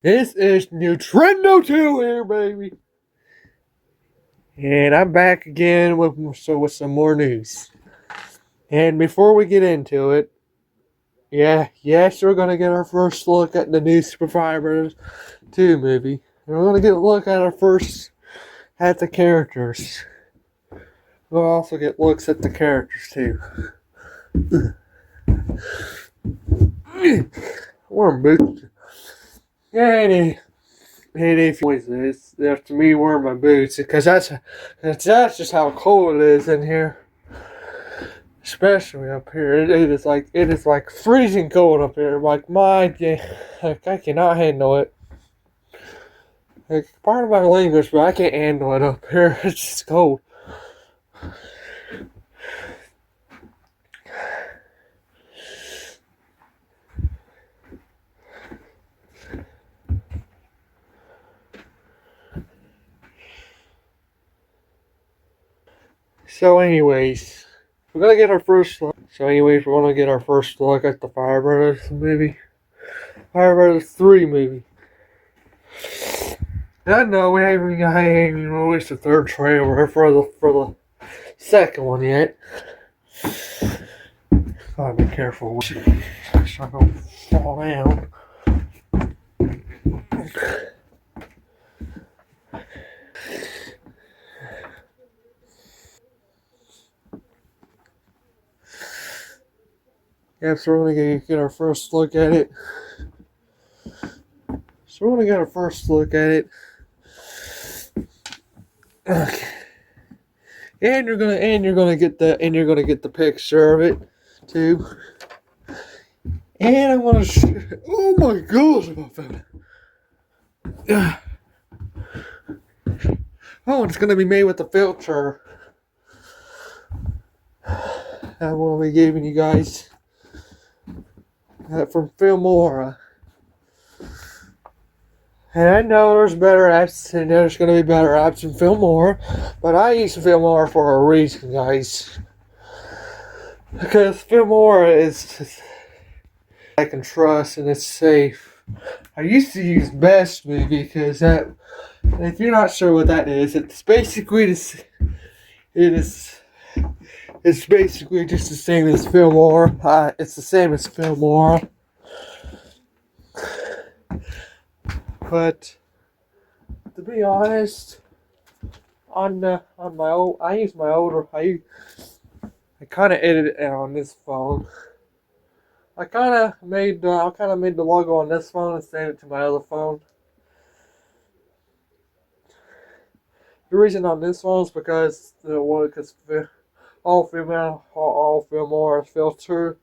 This is Nutrendo 2 here, baby. And I'm back again with some more news. And before we get into it, yes, we're going to get our first look at the new Super Mario Brothers 2 movie. And we're going to get a look at at the characters. We'll also get looks at the characters, too. Warm boots. And if you this, that's me wearing my boots, because that's just how cold it is in here. Especially up here, it is like freezing cold up here. I cannot handle it. Like, part of my language, but I can't handle it up here. It's just cold. So, anyways, we're gonna get our first look. We're gonna get our first look at the Fire Brothers movie, Fire Brothers 3 movie. I know we haven't even released the third trailer for the second one yet. Gotta be careful. I'm not gonna fall down. Yep, so we're gonna get our first look at it. Okay. And you're gonna get the picture of it too. And I wanna oh my gosh, I found it. Oh, it's gonna be made with the filter. I will be giving you guys from Filmora. And I know there's better apps, and there's going to be better apps than Filmora, but I use Filmora for a reason, guys. Because Filmora is I can trust and it's safe. I used to use Best Movie because if you're not sure what that is, it's basically it's basically just the same as Filmora. It's the same as Filmora. But to be honest, on my old, I kind of edited it on this phone. I kind of made the logo on this phone and sent it to my other phone. The reason on this phone is because all Filmora filter,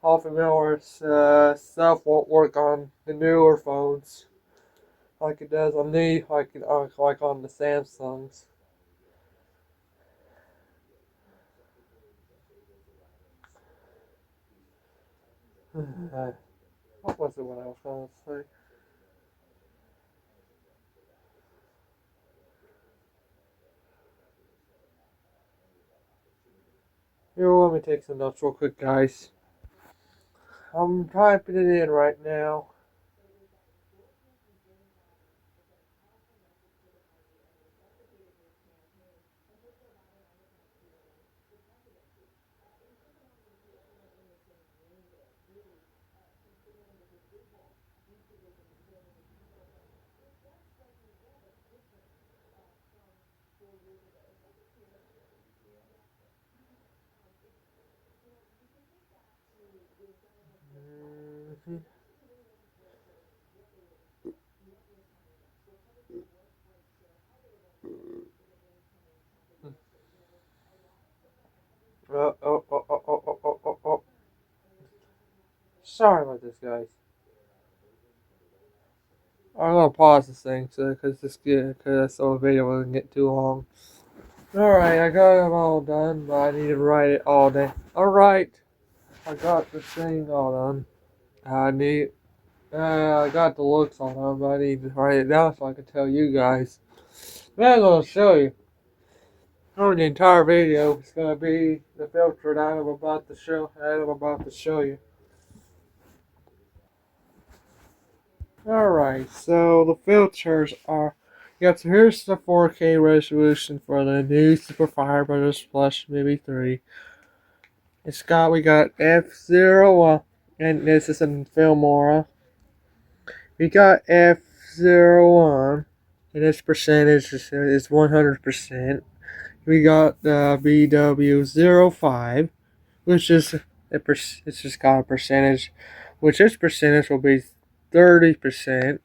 all Filmora stuff won't work on the newer phones like it does on like on the Samsungs. What was it what I was going to say? Here, let me take some notes real quick, guys. I'm typing it in right now. Mm-hmm. Oh. Sorry about this, guys. I'm gonna pause this thing because the video doesn't get too long. Alright, I got them all done, but I need to write it all day. Alright, I got the thing all done. I got the looks all done, but I need to write it down so I can tell you guys. Then I'm gonna show you. Over the entire video, it's gonna be the filter that I'm about to show you. Alright, so the filters are. Yep, so here's the 4K resolution for the new Super Mario Brothers Plush Movie 3. We got F01, and this is in Filmora. We got F01, and its percentage is 100%. We got the BW05, which is it's just got a percentage, which its percentage will be 30%.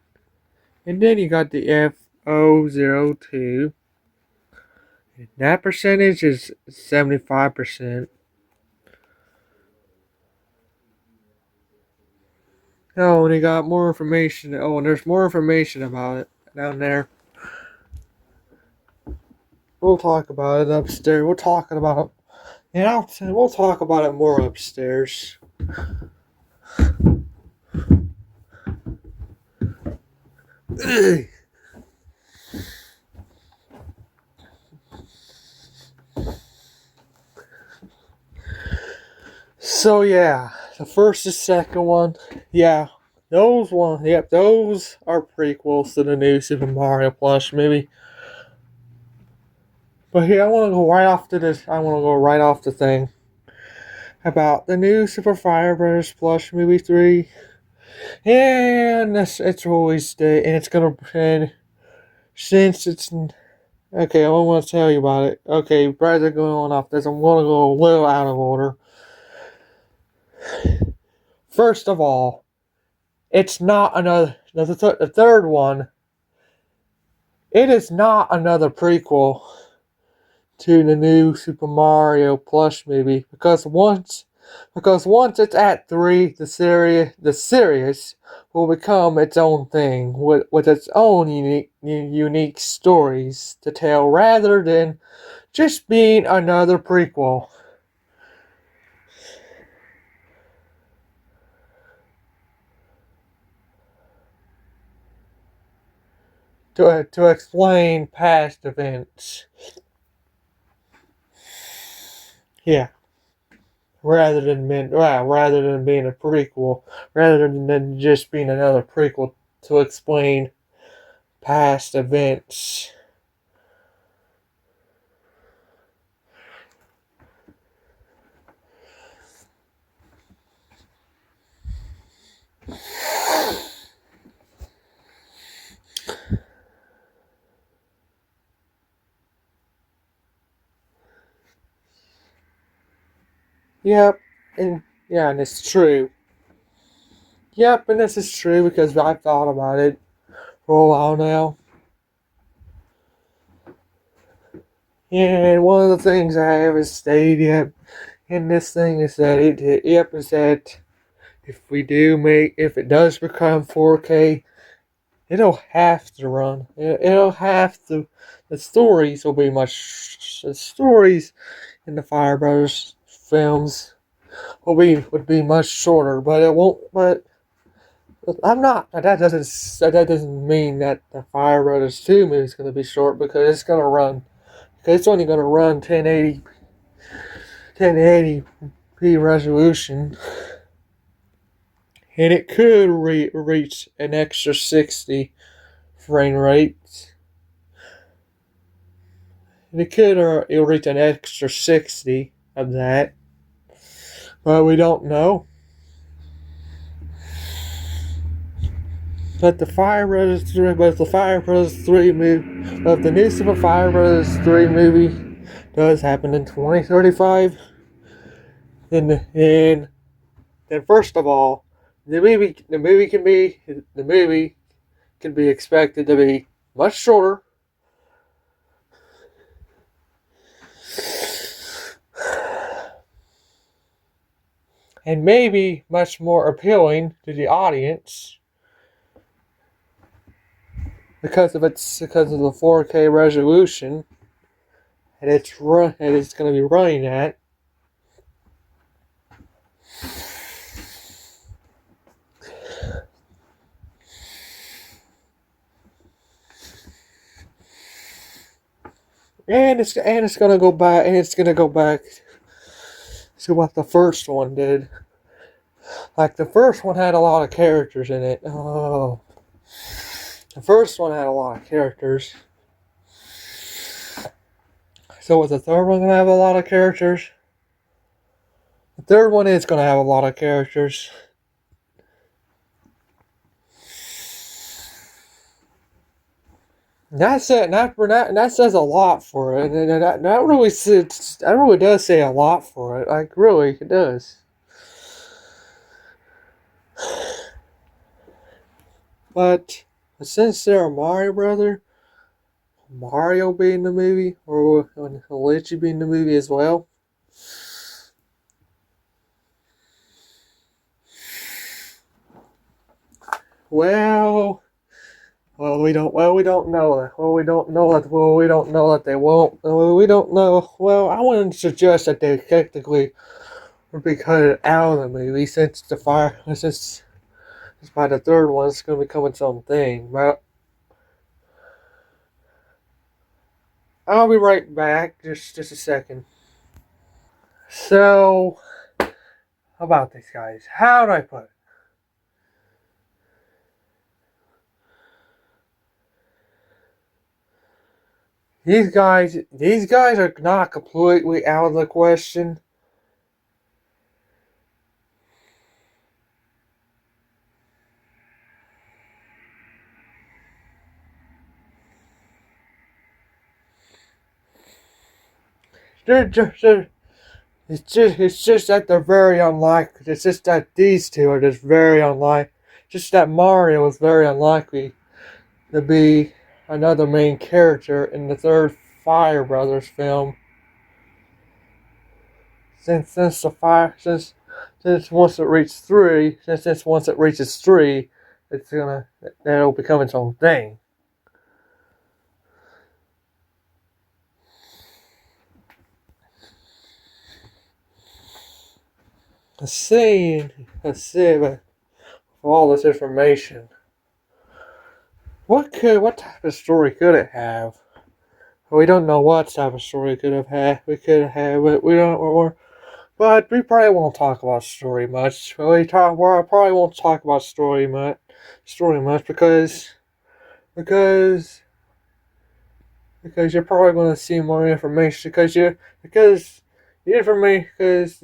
And then you got the F002. That percentage is 75%. Oh, and you got more information. Oh, and there's more information about it down there. We'll talk about it upstairs. We're talking about it. And we'll talk about it more upstairs. So yeah, the first and second one, yeah, those are prequels to the new Super Mario Plush movie. But here, I want to go right off to this. I want to go right off the thing about the new Super Mario Brothers Plush Movie 3, and it's always and it's gonna and since it's okay. I want to tell you about it. Okay, rather than going off this, I'm gonna go a little out of order. First of all, it's not another. The third one. It is not another prequel to the new Super Mario Plush movie because once it's at 3, the series will become its own thing with its own unique stories to tell rather than just being another prequel. To explain past events. Yeah. Rather than being a prequel, rather than just being another prequel to explain past events. Yep, and it's true. Yep, and this is true because I've thought about it for a while now. And one of the things I haven't stated yet in this thing is that if it does become 4K, it'll have to run. It'll have to. The stories in the Fire Brothers films would be much shorter, but it won't. But I'm not. That doesn't mean that the Fire Brothers 2 movie is going to be short because it's going to run. Because it's only going to run 1080p resolution, and it could reach an extra 60 frame rate. And it'll reach an extra 60 of that, but we don't know. But the new Super Fire Brothers 3 movie does happen in 2035. And then first of all, the movie can be expected to be much shorter. And maybe much more appealing to the audience because of the 4K resolution and it's going to be running at. And it's going to go back to what the first one did. Like the first one had a lot of characters in it. Oh, The first one had a lot of characters. So was the third one gonna have a lot of characters? The third one is gonna have a lot of characters. That's it. That says a lot for it. And that really does say a lot for it. Like really, it does. But since they're a Mario brother, Mario be in the movie, or will Luigi be in the movie as well? Well, we don't know that. We don't know that they won't. We don't know. Well, I wouldn't suggest that they technically would be cut out of the movie since by the third one it's going to become its own thing. But I'll be right back. Just a second. So, how about these guys? How do I put it? These guys are not completely out of the question. They're it's just that they're very unlikely. It's just that these two are just very unlikely. Just that Mario is very unlikely to be another main character in the third Fire Brothers film. Since once it reaches three, it'll become its own thing. Let's see, but for all this information, what type of story could it have? We don't know what type of story it could have had. We could have, but we don't. But we probably won't talk about story much. I probably won't talk about story much because because you're probably going to see more information because the information because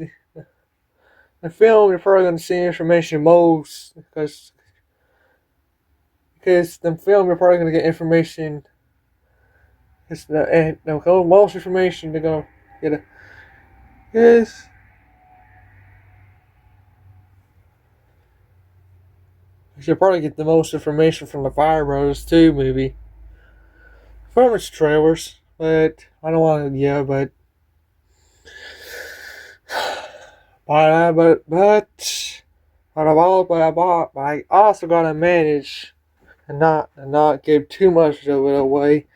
the film you're probably going to see information most because the film you're probably going to get information. Most information they're going to get is you should probably get the most information from the Fire Brothers 2 movie. From its trailers, but I don't want to, yeah, but I also gotta manage and not give too much of it away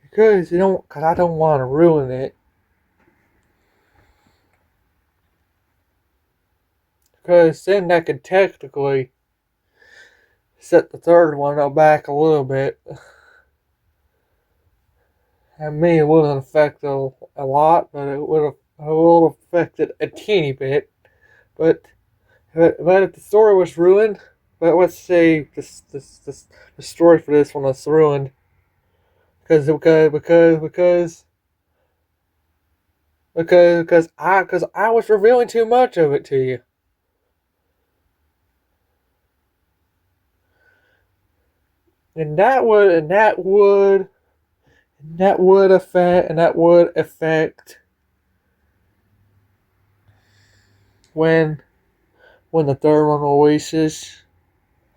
because I don't want to ruin it. Because then that could technically set the third one back a little bit. I mean, it wouldn't affect a lot, but it will affect it a teeny bit. But if the story was ruined, but let's say the story for this one was ruined because I was revealing too much of it to you. And that would affect when the third one releases.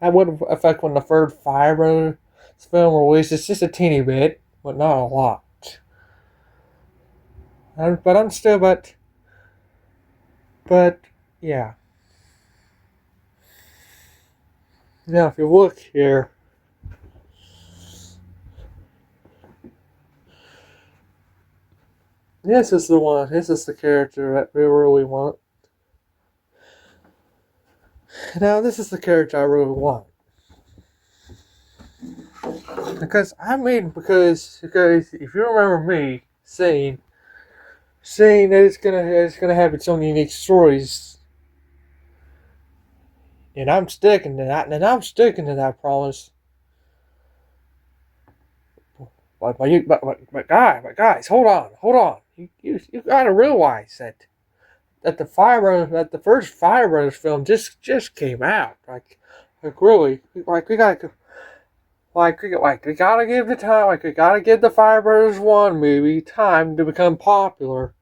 That would affect when the third Fire Brothers film releases, just a teeny bit, but not a lot. But I'm still, but yeah. Now, if you look here, this is the one. This is the character that we really want. Now, this is the character I really want. Because if you remember me saying that it's gonna have its own unique stories, and I'm sticking to that promise. guys, hold on. You gotta realize that the first Fire Brothers film just came out. Really, we gotta we gotta give the time. We gotta give the Fire Brothers 1 movie time to become popular.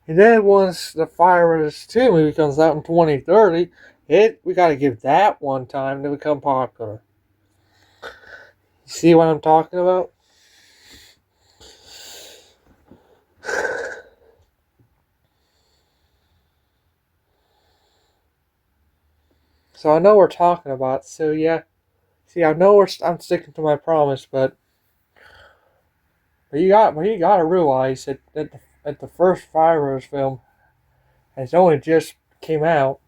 And then once the Fire Brothers 2 movie comes out in 2030, we gotta give that one time to become popular. You see what I'm talking about? So I know we're talking about. So yeah, see, I know I'm sticking to my promise, but you gotta realize that the first Fire Brothers film has only just came out,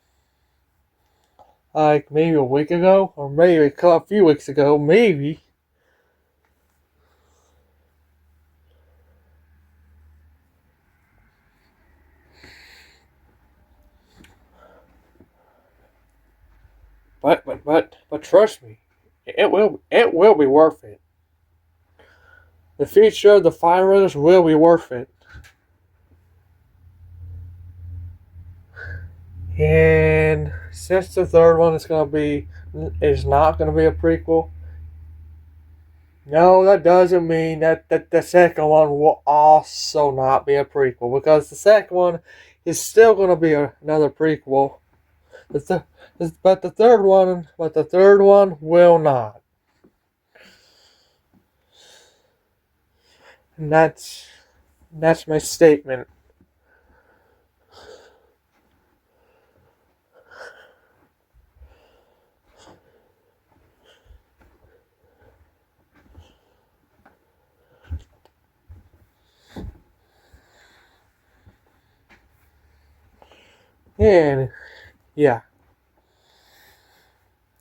like maybe a week ago, or maybe a few weeks ago, maybe. But trust me, it will be worth it. The future of the Fire Brothers will be worth it. And since the third one is not gonna be a prequel, no, that doesn't mean that the second one will also not be a prequel, because the second one is still gonna be another prequel. But the third one will not. And that's my statement. And yeah.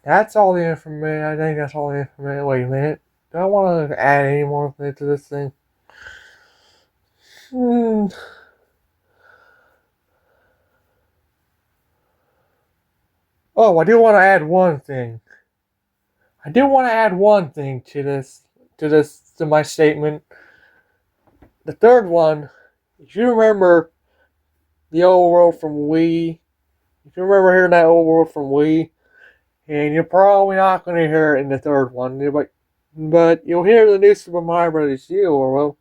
That's all the information. I think that's all the information. Wait a minute. Do I want to add any more to this thing? Oh, I do want to add one thing. I do want to add one thing to my statement. The third one, if you remember the old world from Wii, if you remember hearing that old world from Wii, and you're probably not going to hear it in the third one, but you'll hear the new Super Mario Brothers U, or well,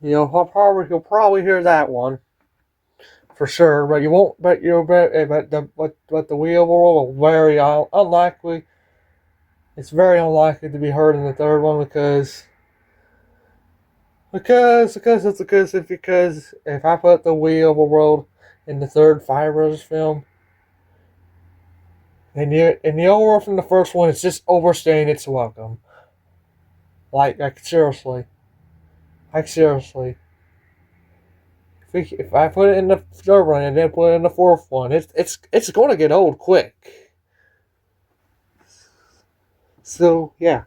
you'll probably hear that one for sure. But you won't. But the Wii overworld are very unlikely. It's very unlikely to be heard in the third one because if I put the Wii overworld in the third Fire Brothers film, and the overworld from the first one is just overstaying its welcome. Like seriously. Like seriously. If I put it in the third one and then put it in the fourth one, it's gonna get old quick. So yeah.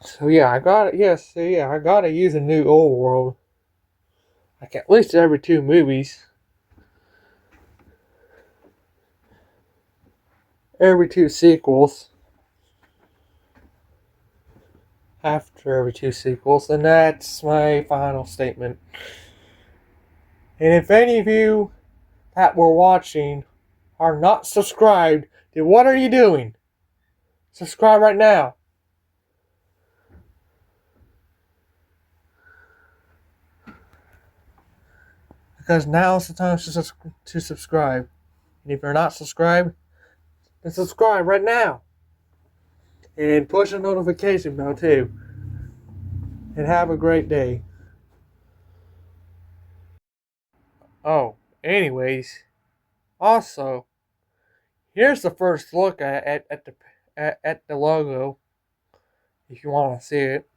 So yeah, I got it. Yes, so yeah, I gotta use a new old world. Like at least every 2 movies. Every 2 sequels. After every 2 sequels, and that's my final statement. And if any of you that were watching are not subscribed, then what are you doing? Subscribe right now. Because now's the time to subscribe. And if you're not subscribed, then subscribe right now. And push the notification bell too. And have a great day. Oh, anyways, also, here's the first look at the logo, if you want to see it.